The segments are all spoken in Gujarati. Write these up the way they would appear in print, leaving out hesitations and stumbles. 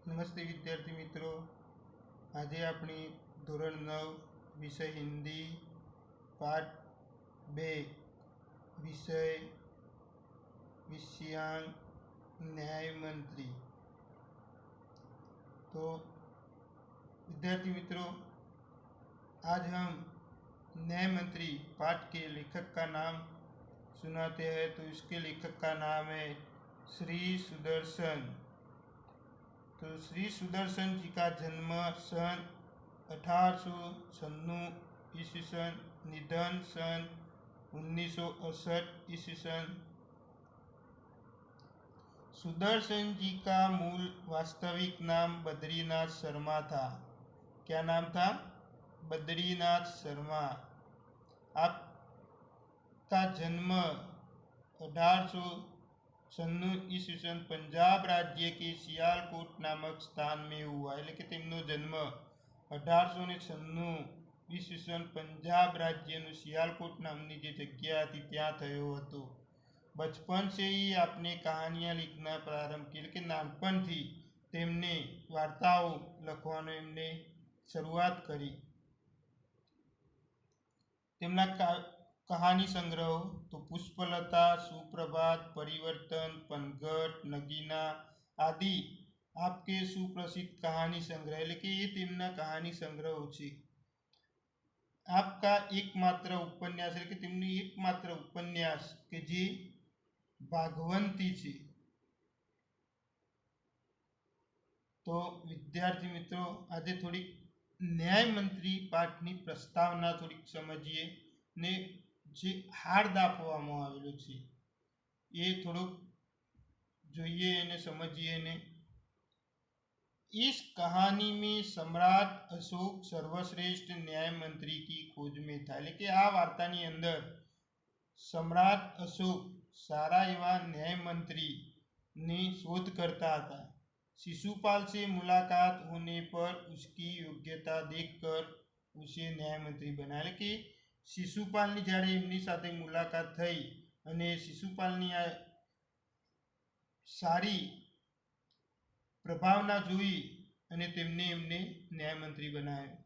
નમસ્તે વિદ્યાર્થી મિત્રો, આજે આપણી ધોરણ 9 વિષય હિન્દી પાઠ 2 વિષય विषयांक न्याय मंत्री। तो विद्यार्थी मित्रों, आज हम न्याय मंत्री पाठ के लेखक का नाम सुनाते हैं। तो इसके लेखक का नाम है श्री सुदर्शन। तो श्री सुदर्शन जी का जन्म सन 1896 ईस्वी सन, निधन सन 1968 ईस्वी सन। सुदर्शन जी का मूल वास्तविक नाम बद्रीनाथ शर्मा था। क्या नाम था? बद्रीनाथ शर्मा। आपका जन्म 1896 ईस्वी सन पंजाब राज्य के सियालकोट नामक स्थान में हुआ। એટલે કે તેમનો જન્મ 1896 ईस्वी सन पंजाब राज्यનું सियालकोट नामની જે જગ્યા હતી ત્યાં થયો હતો। बचपन से ही आपने कहानियाँ लिखना प्रारंभ किया कि नानपणथी तेमने वार्ताओं लखवानो एमने शरूआत करी। तेमना कहानी संग्रह तो पुष्पलता, सुप्रभात, परिवर्तन, पनघट, नगीना आदि आपके सुप्रसिद्ध कहानी संग्रह એટલે કે એ તેમના કહાની સંગ્રહો છે। आपका एकमात्र उपन्यास એટલે કે તેમનું એકમાત્ર ઉપન્યાસ કે જે ભાગવંતી છે। તો વિદ્યાર્થી મિત્રો, આજે થોડીક ન્યાય મંત્રી પાઠની પ્રસ્તાવના થોડીક સમજીએ ને જે હાર્દ આપવામાં આવેલો છે એ થોડુંક જોઈએ અને સમજીએ ને। इस कहानी में सम्राट अशोक सर्वश्रेष्ठ न्याय मंत्री की खोज में था। એટલે કે આ વાર્તાની અંદર सम्राट अशोक सारा एवं न्याय मंत्री ने शोध करता था। शिशुपाल से मुलाकात होने पर उसकी योग्यता देखकर उसे न्याय मंत्री बना। એટલે કે शिशुपालની જ્યારે એમની સાથે મુલાકાત થઈ અને शिशुपालની આ સારી પ્રભાવના જોઈ અને તેમને એમને ન્યાયમંત્રી બનાવ્યો।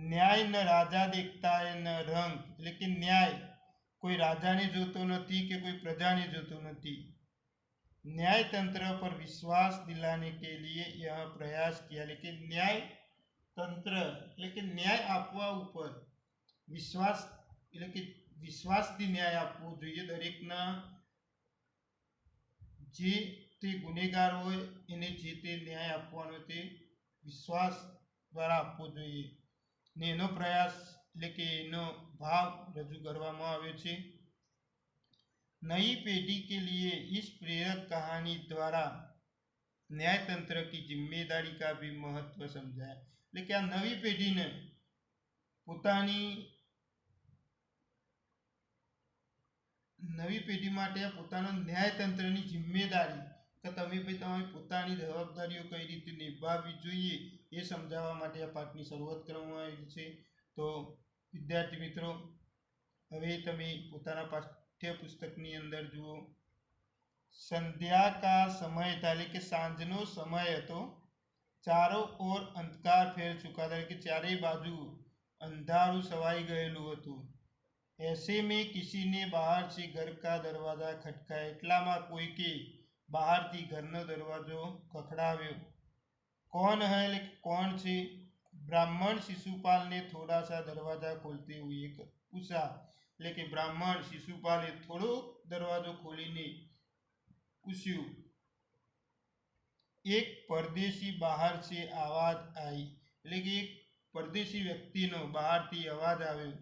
ન્યાય ન રાજા દેખતા હૈ ન રંગ એટલે કે ન્યાય કોઈ રાજાને જોતો નથી કે કોઈ પ્રજાને જોતો નથી। न्यायतंत्र पर विश्वास दिलाने के लिए यह प्रयास किया। એટલે કે न्यायतंत्र એટલે કે ન્યાય આપવા ઉપર વિશ્વાસ એટલે કે વિશ્વાસથી ન્યાય આપવો જોઈએ। દરેકના જે તે ગુનેગાર હોય એને જે તે ન્યાય આપવાનો તે વિશ્વાસ દ્વારા આપવો જોઈએ ને એનો પ્રયાસ એટલે કે એનો ભાવ રજૂ કરવામાં આવ્યો છે। नई पीढ़ी के लिए इस प्रेरक कहानी द्वारा न्यायतंत्र की जिम्मेदारी का भी महत्व समझाया। એટલે કે આ નવી પેઢીને પોતાની નવી પેઢી માટે આ પોતાનો ન્યાયતંત્રની જિમ્મેદારી કે તમે ભાઈ તમારી પોતાની જવાબદારીઓ કઈ રીતે નિભાવવી જોઈએ એ સમજાવવા માટે આ પાઠની શરૂઆત કરવામાં આવી છે। તો વિદ્યાર્થી મિત્રો, હવે તમે પોતાના પાઠ્યપુસ્તકની અંદર જુઓ। संध्या का समय था એટલે કે સાંજનો સમય હતો। ચારો ઓર અંધકાર ફેલ ચુકા था એટલે કે ચારેય બાજુ અંધારું છવાઈ ગયેલું હતું। ऐसे में किसी ने बाहर से घर का दरवाजा खटकाया। એટલામાં કોઈકે બહારથી ઘરનો દરવાજો ખખડાવ્યો। कौन है એટલે કે કોણ છે? ब्राह्मण शिशुपाल ने थोड़ा सा दरवाजा खोलते हुए पूछा। એટલે કે બ્રાહ્મણ શિશુપાલે થોડો દરવાજો ખોલીને પૂછ્યું। એક પરદેશી બહાર से आवाज आई એટલે કે એક પરદેશી વ્યક્તિનો બહારથી અવાજ આવ્યો।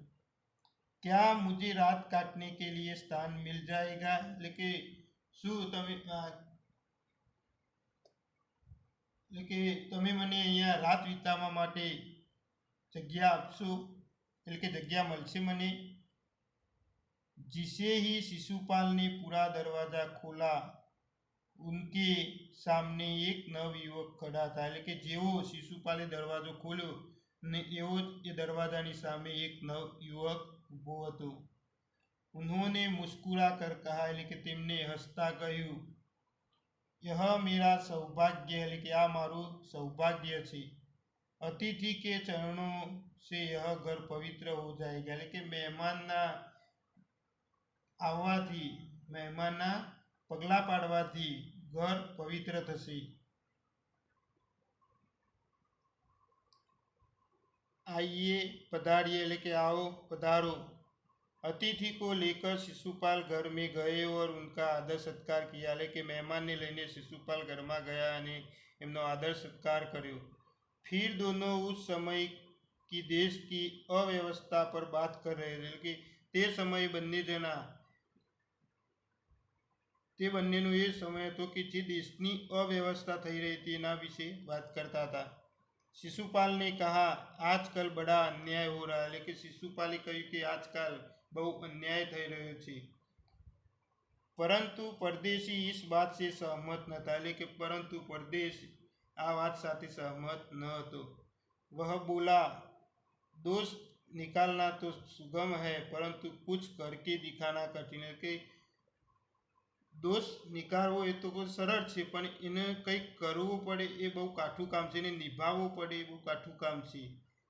क्या मुझे रात काटने के लिए स्थान मिल जाएगा એટલે કે શું તમે મને અહીંયા રાત વિતાવવા માટે જગ્યા આપશો એટલે કે જગ્યા મળશે મને। जिसे ही शिशुपाल ने पूरा दरवाजा खोला, उनके सामने एक नव युवक खड़ा था। એટલે કે જેવો શિશુપાલે દરવાજો ખોલ્યો ને એવો જ એ દરવાજાની સામે એક નવ યુવક ઊભો હતો। उन्होंने मुस्कुरा कर कहा એટલે કે તેમને હસતા કહ્યું, यह मेरा सौभाग्य એટલે કે આ મારું સૌભાગ્ય છે. અતિથિ કે ચરણો से यह घर पवित्र हो जाएगा એટલે કે મહેમાનના આવવાથી મહેમાનના પગલા પાડવાથી ઘર પવિત્ર થશે. आइए पधारिए એટલે કે आओ पधारो. अतिथि को लेकर शिशुपाल घर में गए और उनका आदर सत्कार किया એટલે કે મહેમાનને લઈને શિશુપાલ ઘરમાં ગયા અને એમનો આદર સત્કાર કર્યો. फिर दोनों उस समय की देश की अव्यवस्था पर बात कर रहे थे એટલે કે તે સમયે બંનેનો એ સમય હતો કે જે દેશની અવ્યवस्था થઈ રહી હતી એના વિશે વાત કરતા હતા. शिशुपाल ने कहा आजकल बड़ा अन्याय हो रहा है એટલે કે શિશુપાલે કહ્યું કે આજકાલ બહુ અન્યાય થઈ રહ્યો છે. પરંતુ પરદેશી इस बात से सहमत न था એટલે કે પરંતુ પરદેશ આ વાત સાથે સહમત ન હતો. वह बोला दोष निकालना तो सुगम है परंतु कुछ करके दिखाना कठिन है કે દોષ નિકાળવો એ તો કોઈ સરળ છે પણ એને કંઈક કરવું પડે એ બહુ કાઠું કામ છે, એને નિભાવવું પડે એ બહુ કાઠું કામ છે.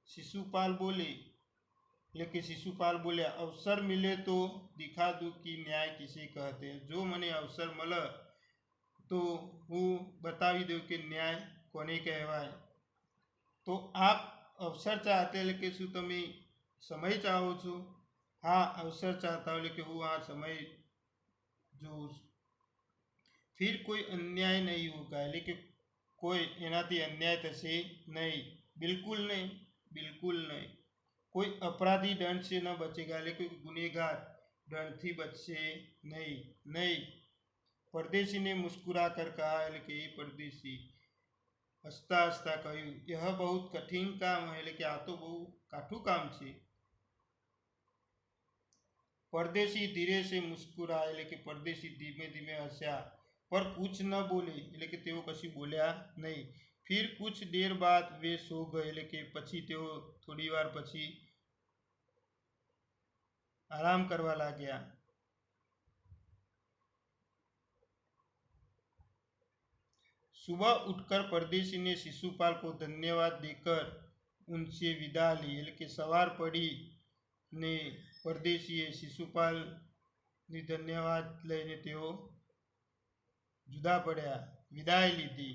શિશુપાલ બોલે એટલે કે શિશુપાલ બોલ્યા અવસર મિલે તો દિખા દઉં કે ન્યાય કિસે કહતે. જો મને અવસર મળે તો હું બતાવી દઉં કે ન્યાય કોને કહેવાય. તો આપ અવસર ચાહતે એટલે કે શું તમે સમય ચાહો છો? હા, અવસર ચાહતા એટલે કે હું આ સમય જોઉં છું. फिर कोई अन्याय नहीं होगा એટલે કે કોઈ એનાથી અન્યાય થશે નહીં. બિલકુલ નહીં, બિલકુલ નહીં. કોઈ અપરાધી દંડ से ન બચેગા એટલે કે ગુનેગાર દંડથી બચશે નહીં. નહીં. परदेशी ने मुस्कुरा कर कहा એટલે કે એ પરદેશી હસતા હસતા કહ્યું यह बहुत कठिन काम है એટલે કે આ તો બહુ કાઠું કામ છે. परदेशी धीरे से मुस्कुराया એટલે કે પરદેશી ધીમે ધીમે હસ્યા पर कुछ न बोले એટલે કે તેઓ કશું બોલ્યા નહીં. फिर कुछ देर बाद वे सो गए એટલે કે પછી તેઓ થોડી વાર પછી આરામ કરવા લાગ્યા. सुबह उठकर परदेशी ने शिशुपाल को धन्यवाद देकर उनसे विदा ली એટલે કે સવાર પડી ને પરદેશીએ શિશુપાલની ધન્યવાદ લઈને તેઓ जुदा पड़ा, विदाई ली थी.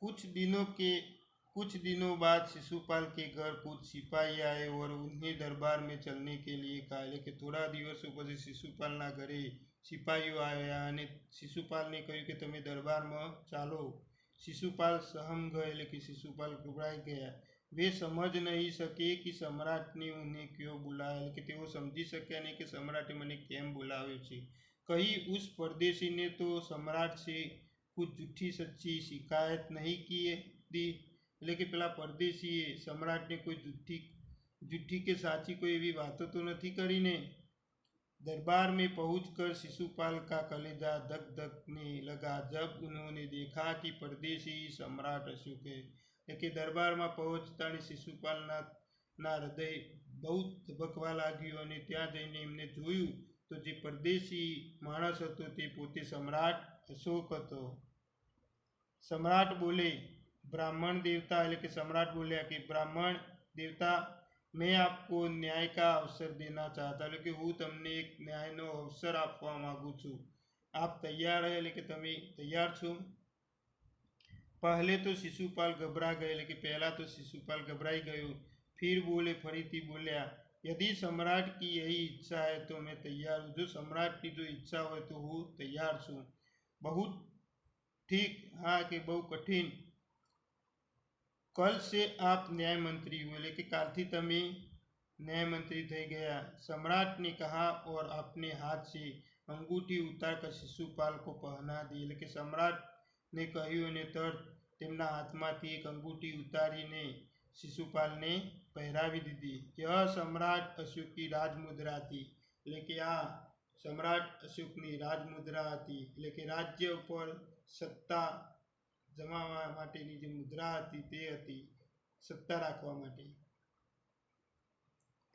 कुछ दिनों बाद शिशुपाल के घर कुछ सिपाही आए और उन्हें दरबार में चलने के लिए कहा એટલે કે થોડા દિવસો પછી શિશુપાલના ઘરે સિપાહીઓ આવ્યા અને શિશુપાલને કહ્યું કે તમે દરબારમાં ચાલો. शिशुपाल सहम गए એટલે કે શિશુપાલ ગભરાઈ ગયા. वे समझ नहीं सके कि सम्राट ने उन्हें क्यों बुलाया એટલે કે તેઓ સમજી શક્યા નહીં કે સમ્રાટે મને કેમ બોલાવ્યો છે. कहीं उस परदेशी ने तो सम्राट से कुछ झूठी सच्ची शिकायत नहीं की दी એટલે કે પેલા પરદેશીએ સમ્રાટને કોઈ झूठी કે સાચી કોઈ એવી વાતો તો નથી કરી ને. दरबार में पहुंचकर शिशुपाल का कलेजा धक धकने लगा जब उन्होंने देखा कि परदेशी सम्राट अशोक है એટલે કે દરબારમાં પહોંચતાની શિશુપાલના હૃદય બહુ ધબકવા લાગ્યું અને ત્યાં જઈને એમને જોયું તો જે પરદેશી માણસ હતો તે પોતે સમ્રાટ અશોક હતો. સમ્રાટ બોલે ब्राह्मण देवता એટલે કે સમ્રાટ બોલ્યા કે બ્રાહ્મણ દેવતા मैं आपको न्याय का अवसर देना चाहता એટલે કે હું તમને એક ન્યાયનો અવસર આપવા માંગુ છું. આપ તૈયાર હે એટલે કે તમે તૈયાર છો? पहले तो शिशुपाल घबरा गए એટલે કે પહેલા તો શિશુપાલ ગભરાઈ ગયો. फिर बोले ફરીથી બોલ્યા यदि सम्राट की यही इच्छा है तो मैं तैयार हूँ. जो सम्राटની જો ઈચ્છા હોય તો હું તૈયાર છું. बहुत ठीक हाँ કે બહુ કઠિન. कल से आप न्याय मंत्री हो એટલે કે કાલથી તમે न्याय मंत्री થઈ ગયા. सम्राट ने कहा और अपने हाथ से अंगूठी उतारकर शिशुपाल को पहना दी એટલે કે સમ્રાટને કહ્યું અને તરત તેમના હાથમાંથી એક અંગૂઠી ઉતારીને શિશુપાલને પહેરાવી દીધી. यह सम्राट अशोक की राजमुद्रा थी એટલે કે આ સમ્રાટ અશોકની રાજમુદ્રા હતી એટલે કે રાજ્ય ઉપર સત્તા જમાવવા માટેની જે મુદ્રા હતી તે હતી સત્તા રાખવા માટે.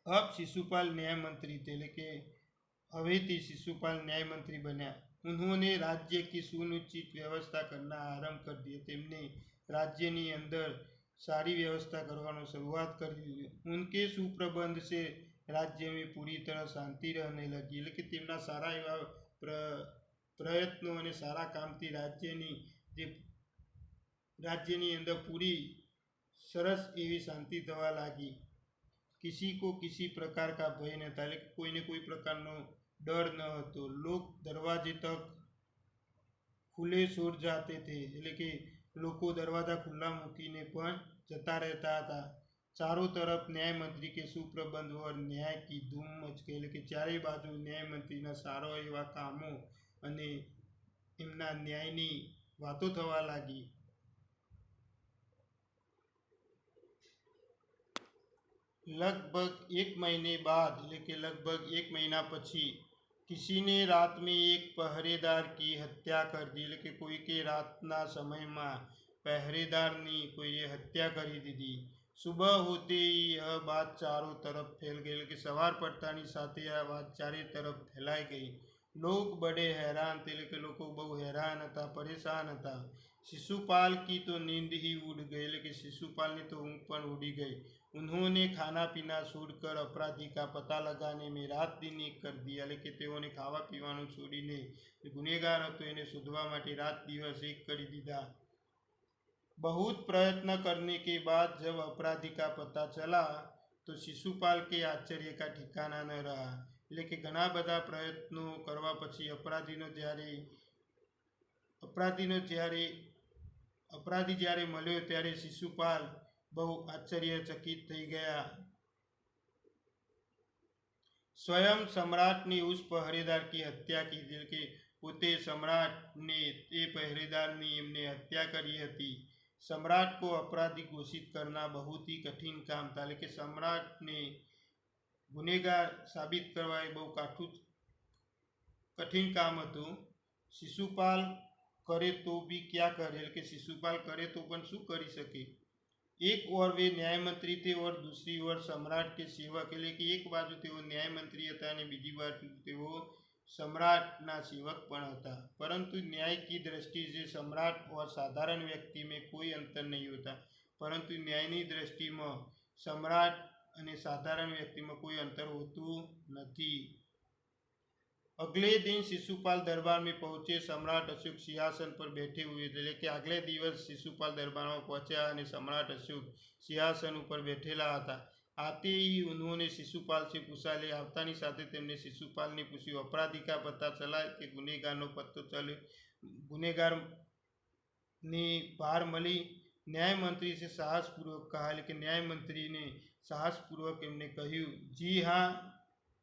अब शिशुपाल न्याय मंत्री थे એટલે કે अवेती शिशुपाल न्याय मंत्री बना। उन्होंने राज्य की सुनिश्चित व्यवस्था करना आरंभ कर दिया। तेमने राज्यની અંદર सारी व्यवस्था करवानो शुरुआत कर दी। उनके सुप्रबंध से राज्य में पूरी तरह शांति रहने लगी। એટલે કે તેમના સારા એવા પ્રયત્નો અને સારા કામથી રાજ્યની અંદર પૂરી સરસ એવી શાંતિ થવા લાગી। किसी को किसी प्रकार का भय न था। कोई ने कोई प्रकार नो डर न હતો। लोग दरवाजे तक खुले छोड़ जाते थे। એટલે કે લોકો દરવાજા ખુલ્લા મૂકીને પણ જતા રહેતા હતા। चारों तरफ न्याय मंत्री के सुप्रबंध और न्याय की धूम मच गई। એટલે કે ચારે બાજુ ન્યાય મંત્રીના સારો એવા કામો અને એમના ન્યાયની વાતો થવા લાગી। लगभग एक महीने बाद એટલે કે लगभग एक महीना પછી किसी ने रात में एक पहरेदार की हत्या कर दी। એટલે કે કોઈકે રાતના સમયમાં પહેરેદારની કોઈએ હત્યા કરી દીધી। सुबह होते ही यह बात चारों तरफ फैल गई। એટલે કે સવાર પડતાની સાથે આ વાત ચારે तरफ ફેલાઈ ગઈ। लोग बड़े हैरान थे। એટલે કે લોકો બહુ हैरान હતા, परेशान હતા। शिशुपाल की तो नींद ही उड़ गई। એટલે કે शिशुपालની तो ઊંઘ પણ ઉડી ગઈ। उन्होंने खाना पीना छोड़कर अपराधी का पता लगाने में रात दिन एक कर दिया। એટલે કે તેઓને ખાવા પીવાનું છોડીને ગુનેગાર હતો એને શોધવા માટે રાત દિવસ એક કરી દીધા। बहुत प्रयत्न करने के बाद जब अपराधी का पता चला तो शिशुपाल के आश्चर्य का ठिकाना न रहा। એટલે કે ઘણા બધા પ્રયત્નો કરવા પછી अपराधी જ્યારે મળ્યો ત્યારે शिशुपाल बहु आश्चर्यचकित થઈ ગયા। स्वयं सम्राट ने उस पहरेदार की हत्या की थी। કે પોતે सम्राटને તે પહેરેદારની એમને હત્યા કરી હતી। सम्राट को अपराधी घोषित करना बहुत ही कठिन काम था। એટલે કે सम्राटને ગુનેગાર સાબિત કરવા એ બહુ કઠિન કામ હતું। शिशुपाल करे तो भी क्या करे। એટલે કે शिशुपाल करे तो પણ શું કરી શકે। एक और वे न्याय मंत्री थे और दूसरी ओर सम्राट के सेवक। એટલે કે એક બાજુ તેઓ ન્યાય મંત્રી હતા અને બીજી બાજુ તેઓ सम्राटના સેવક પણ હતા। परंतु न्याय की दृष्टि से सम्राट और साधारण व्यक्ति में कोई अंतर नहीं होता। परंतु न्यायની दृष्टिમાં सम्राट અને साधारण व्यक्तिમાં કોઈ અંતર હોતું નથી। अगले दिन शिशुपाल दरबार में पहुंचे। सम्राट अशोक सिंहासन पर बैठे हुए थे। એટલે કે આગલે દિવસ शिशुपाल दरबाરમાં પહોંચ્યા અને सम्राट अशोक सिंहासन ઉપર બેઠેલા હતા। आते ही उन्होंने शिशुपाल से पूछा। ले આવતાની સાથે તેમણે शिशुपालને પૂછ્યું अपराधी का पता चला કે ગુનેગારનો પત્તો ચલ્યો, ગુનેગારની ભાર મળી। न्याय मंत्री से साहसपूर्वक कहा। એટલે કે न्याय મંત્રીને સાહસપૂર્વક એમને કહ્યું जी हाँ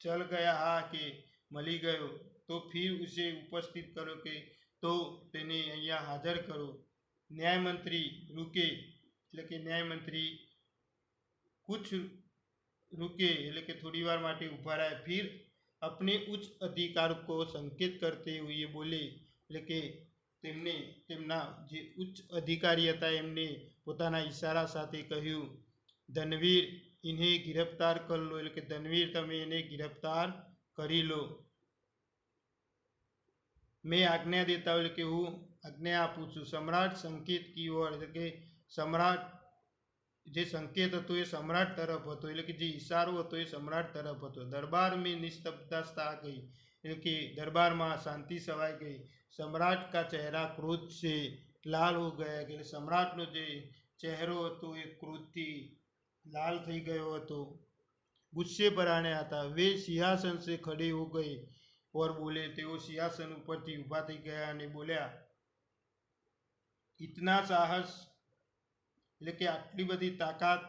चल गया। हाँ કે મળી ગયો। तो फिर उसे उपस्थित करो કે तो તેને અહીંયા હાજર કરો। न्याय मंत्री रुके। એટલે કે न्याय मंत्री कुछ रुके એટલે કે थोड़ी वार માટે ઊભા રહ્યા। फिर अपने उच्च अधिकार को संकेत करते हुए बोले। એટલે કે તેમને તેમના જે ઉચ્ચ અધિકારી હતા એમને પોતાના ઈશારા સાથે કહ્યું ધનવીર इन्हें गिरफ्तार कर लो। એટલે કે ધનવીર તમે એને गिरफ्तार કરી લો। मैं आज्ञा देता हूँ। એટલે કે હું આજ્ઞા આપું છું। सम्राट संकेत की ओर એટલે કે सम्राट જે સંકેત હતો એ सम्राट તરફ હતો। એટલે કે જે ઈશારો હતો એ सम्राट તરફ હતો। दरबार में निस्तब्धता आ गई। એટલે કે દરબારમાં શાંતિ છવાઈ ગઈ। सम्राट का चेहरा क्रोध से लाल हो गया। એટલે सम्राटનો જે ચહેરો હતો એ ક્રોધથી લાલ થઈ ગયો હતો, ગુસ્સે ભરાયા હતા। वे सिंहासन से खड़े हो गए और बोले। તેઓ સિંહાસન ઉપરથી ઊભા થઈ ગયા અને બોલ્યા इतना साहस એટલે કે આટલી બધી તાકાત